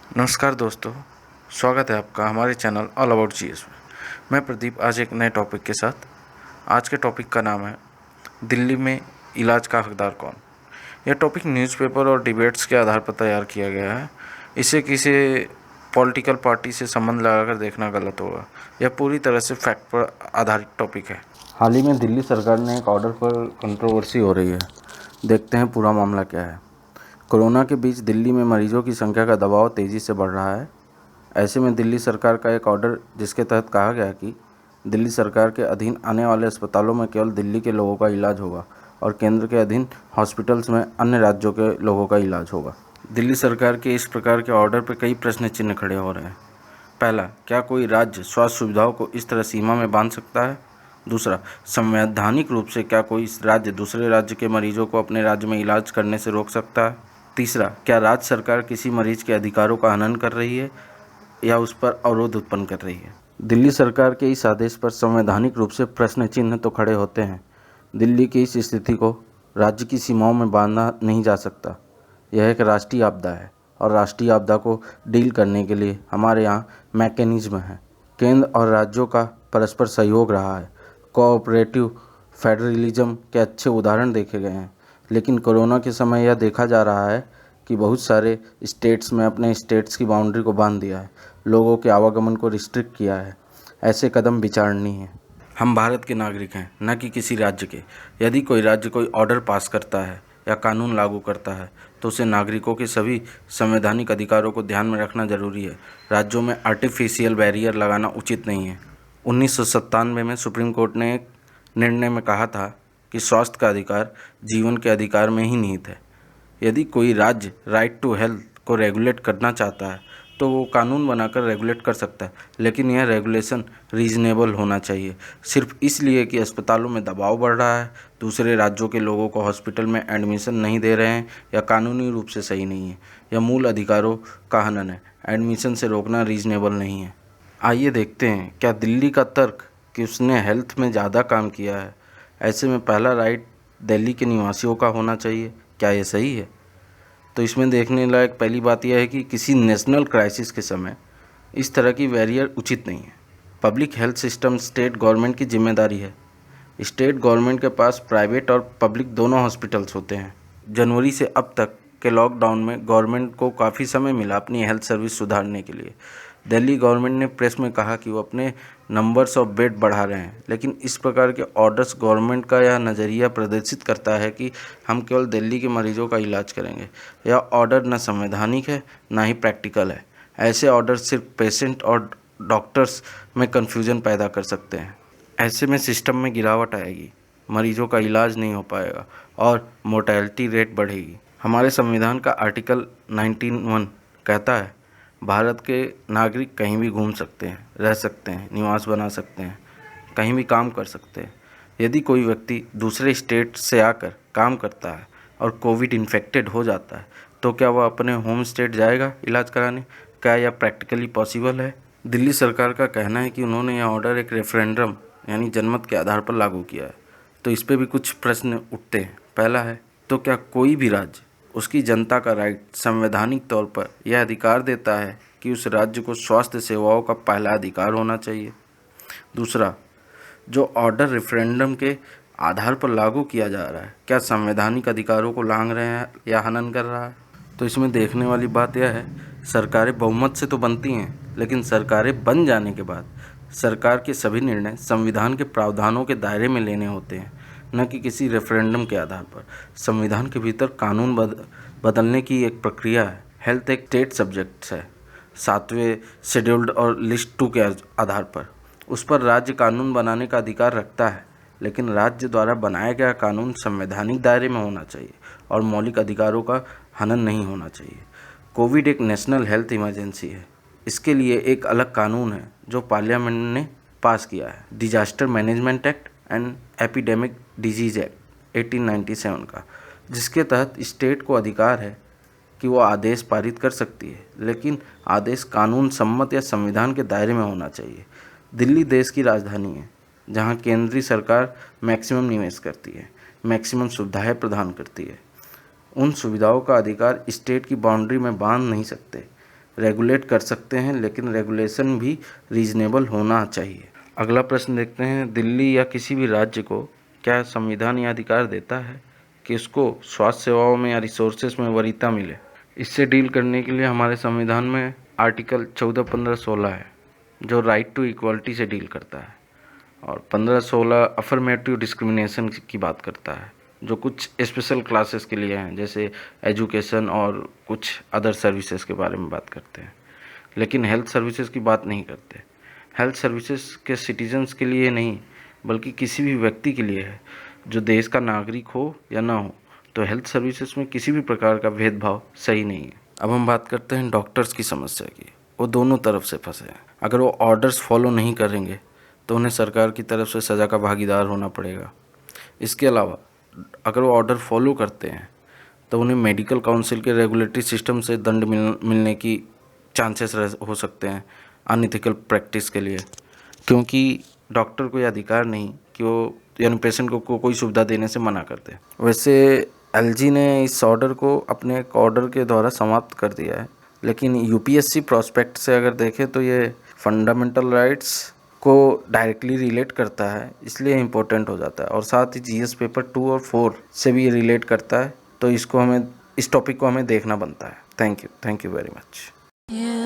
नमस्कार दोस्तों, स्वागत है आपका हमारे चैनल ऑल अबाउट जीएस में। मैं प्रदीप आज एक नए टॉपिक के साथ। आज के टॉपिक का नाम है दिल्ली में इलाज का हकदार कौन। यह टॉपिक न्यूज़पेपर और डिबेट्स के आधार पर तैयार किया गया है। इसे किसी पॉलिटिकल पार्टी से संबंध लगाकर देखना गलत होगा। यह पूरी तरह से फैक्ट पर आधारित टॉपिक है। हाल ही में दिल्ली सरकार ने एक ऑर्डर पर कंट्रोवर्सी हो रही है। देखते हैं पूरा मामला क्या है। कोरोना के बीच दिल्ली में मरीजों की संख्या का दबाव तेज़ी से बढ़ रहा है। ऐसे में दिल्ली सरकार का एक ऑर्डर जिसके तहत कहा गया कि दिल्ली सरकार के अधीन आने वाले अस्पतालों में केवल दिल्ली के लोगों का इलाज होगा और केंद्र के अधीन हॉस्पिटल्स में अन्य राज्यों के लोगों का इलाज होगा। दिल्ली सरकार के इस प्रकार के ऑर्डर पर कई प्रश्न चिन्ह खड़े हो रहे हैं। पहला, क्या कोई राज्य स्वास्थ्य सुविधाओं को इस तरह सीमा में बांध सकता है? दूसरा, संवैधानिक रूप से क्या कोई राज्य दूसरे राज्य के मरीजों को अपने राज्य में इलाज करने से रोक सकता है? तीसरा, क्या राज्य सरकार किसी मरीज के अधिकारों का हनन कर रही है या उस पर अवरोध उत्पन्न कर रही है? दिल्ली सरकार के इस आदेश पर संवैधानिक रूप से प्रश्न चिन्ह तो खड़े होते हैं। दिल्ली की इस स्थिति को राज्य की सीमाओं में बांधना नहीं जा सकता। यह एक राष्ट्रीय आपदा है और राष्ट्रीय आपदा को डील करने के लिए हमारे यहाँ मैकेनिज्म है। केंद्र और राज्यों का परस्पर सहयोग रहा है। कोऑपरेटिव फेडरलिज्म के अच्छे उदाहरण देखे गए हैं, लेकिन कोरोना के समय यह देखा जा रहा है कि बहुत सारे स्टेट्स में अपने स्टेट्स की बाउंड्री को बांध दिया है, लोगों के आवागमन को रिस्ट्रिक्ट किया है। ऐसे कदम विचारणीय हैं। हम भारत के नागरिक हैं, न कि किसी राज्य के। यदि कोई राज्य कोई ऑर्डर पास करता है या कानून लागू करता है तो उसे नागरिकों के सभी संवैधानिक अधिकारों को ध्यान में रखना जरूरी है। राज्यों में आर्टिफिशियल बैरियर लगाना उचित नहीं है। 1997 में सुप्रीम कोर्ट ने एक निर्णय में कहा था कि स्वास्थ्य का अधिकार जीवन के अधिकार में ही निहित है। यदि कोई राज्य राइट टू हेल्थ को रेगुलेट करना चाहता है तो वो कानून बनाकर रेगुलेट कर सकता है, लेकिन यह रेगुलेशन रीजनेबल होना चाहिए। सिर्फ इसलिए कि अस्पतालों में दबाव बढ़ रहा है, दूसरे राज्यों के लोगों को हॉस्पिटल में एडमिशन नहीं दे रहे हैं या कानूनी रूप से सही नहीं है, यह मूल अधिकारों का हनन है। एडमिशन से रोकना रीजनेबल नहीं है। आइए देखते हैं, क्या दिल्ली का तर्क कि उसने हेल्थ में ज़्यादा काम किया है, ऐसे में पहला राइट दिल्ली के निवासियों का होना चाहिए, क्या ये सही है? तो इसमें देखने लायक पहली बात यह है कि किसी नेशनल क्राइसिस के समय इस तरह की बैरियर उचित नहीं है। Public health system state government की जिम्मेदारी है। स्टेट गवर्नमेंट के पास प्राइवेट और पब्लिक दोनों हॉस्पिटल्स होते हैं। जनवरी से अब तक के लॉकडाउन में गवर्नमेंट को काफ़ी समय मिला अपनी हेल्थ सर्विस सुधारने के लिए। दिल्ली गवर्नमेंट ने प्रेस में कहा कि वो अपने नंबर्स ऑफ बेड बढ़ा रहे हैं, लेकिन इस प्रकार के ऑर्डर्स गवर्नमेंट का यह नज़रिया प्रदर्शित करता है कि हम केवल दिल्ली के मरीजों का इलाज करेंगे। यह ऑर्डर न संवैधानिक है न ही प्रैक्टिकल है। ऐसे ऑर्डर सिर्फ पेशेंट और डॉक्टर्स में कन्फ्यूजन पैदा कर सकते हैं। ऐसे में सिस्टम में गिरावट आएगी, मरीजों का इलाज नहीं हो पाएगा और मोर्टेलिटी रेट बढ़ेगी। हमारे संविधान का आर्टिकल 19(1) कहता है, भारत के नागरिक कहीं भी घूम सकते हैं, रह सकते हैं, निवास बना सकते हैं, कहीं भी काम कर सकते हैं। यदि कोई व्यक्ति दूसरे स्टेट से आकर काम करता है और कोविड इन्फेक्टेड हो जाता है तो क्या वह अपने होम स्टेट जाएगा इलाज कराने? क्या यह प्रैक्टिकली पॉसिबल है? दिल्ली सरकार का कहना है कि उन्होंने यह ऑर्डर एक रेफरेंडम यानी जनमत के आधार पर लागू किया है, तो इस पर भी कुछ प्रश्न उठते हैं। पहला है, तो क्या कोई भी राज्य उसकी जनता का राइट संवैधानिक तौर पर यह अधिकार देता है कि उस राज्य को स्वास्थ्य सेवाओं का पहला अधिकार होना चाहिए? दूसरा, जो ऑर्डर रेफरेंडम के आधार पर लागू किया जा रहा है, क्या संवैधानिक अधिकारों को लांघ रहे हैं या हनन कर रहा है? तो इसमें देखने वाली बात यह है, सरकारें बहुमत से तो बनती हैं, लेकिन सरकारें बन जाने के बाद सरकार के सभी निर्णय संविधान के प्रावधानों के दायरे में लेने होते हैं, न कि किसी रेफरेंडम के आधार पर। संविधान के भीतर कानून बदलने की एक प्रक्रिया है। हेल्थ एक स्टेट सब्जेक्ट है 7वें शेड्यूल्ड और लिस्ट 2 के आधार पर। उस पर राज्य कानून बनाने का अधिकार रखता है, लेकिन राज्य द्वारा बनाया गया कानून संवैधानिक दायरे में होना चाहिए और मौलिक अधिकारों का हनन नहीं होना चाहिए। कोविड एक नेशनल हेल्थ इमरजेंसी है। इसके लिए एक अलग कानून है जो पार्लियामेंट ने पास किया है, disaster management act and epidemic disease act 1897 का, जिसके तहत स्टेट को अधिकार है कि वो आदेश पारित कर सकती है, लेकिन आदेश कानून सम्मत या संविधान के दायरे में होना चाहिए। दिल्ली देश की राजधानी है, जहाँ केंद्रीय सरकार मैक्सिमम निवेश करती है, मैक्सिमम सुविधाएं प्रदान करती है। उन सुविधाओं का अधिकार स्टेट की बाउंड्री में बांध नहीं सकते। रेगुलेट कर सकते हैं, लेकिन रेगुलेशन भी रीजनेबल होना चाहिए। अगला प्रश्न देखते हैं, दिल्ली या किसी भी राज्य को क्या संविधान यह अधिकार देता है कि उसको स्वास्थ्य सेवाओं में या रिसोर्सेज में वरीयता मिले? इससे डील करने के लिए हमारे संविधान में आर्टिकल 14, 15, 16 है जो राइट टू इक्वालिटी से डील करता है, और 15, 16 अफर्मेटिव डिस्क्रिमिनेशन की बात करता है जो कुछ स्पेशल क्लासेस के लिए हैं, जैसे एजुकेशन और कुछ अदर सर्विसेज के बारे में बात करते हैं, लेकिन हेल्थ सर्विसेज की बात नहीं करते। हेल्थ सर्विसेज के सिटीजन्स के लिए नहीं, बल्कि किसी भी व्यक्ति के लिए है जो देश का नागरिक हो या ना हो। तो हेल्थ सर्विसेज में किसी भी प्रकार का भेदभाव सही नहीं है। अब हम बात करते हैं डॉक्टर्स की समस्या की। वो दोनों तरफ से फंसे हैं। अगर वो ऑर्डर्स फॉलो नहीं करेंगे तो उन्हें सरकार की तरफ से सज़ा का भागीदार होना पड़ेगा। इसके अलावा अगर वो ऑर्डर फॉलो करते हैं तो उन्हें मेडिकल काउंसिल के रेगुलेटरी सिस्टम से दंड मिलने की चांसेस हो सकते हैं अनइथिकल प्रैक्टिस के लिए, क्योंकि डॉक्टर को यह अधिकार नहीं कि वो यानी पेशेंट को कोई सुविधा देने से मना कर दे। वैसे एलजी ने इस ऑर्डर को अपने एक ऑर्डर के द्वारा समाप्त कर दिया है, लेकिन यूपीएससी प्रोस्पेक्ट से अगर देखें तो ये फंडामेंटल राइट्स को डायरेक्टली रिलेट करता है, इसलिए इम्पोर्टेंट हो जाता है, और साथ ही जीएस पेपर 2 और 4 से भी ये रिलेट करता है। तो इस टॉपिक को हमें देखना बनता है। Thank you very much.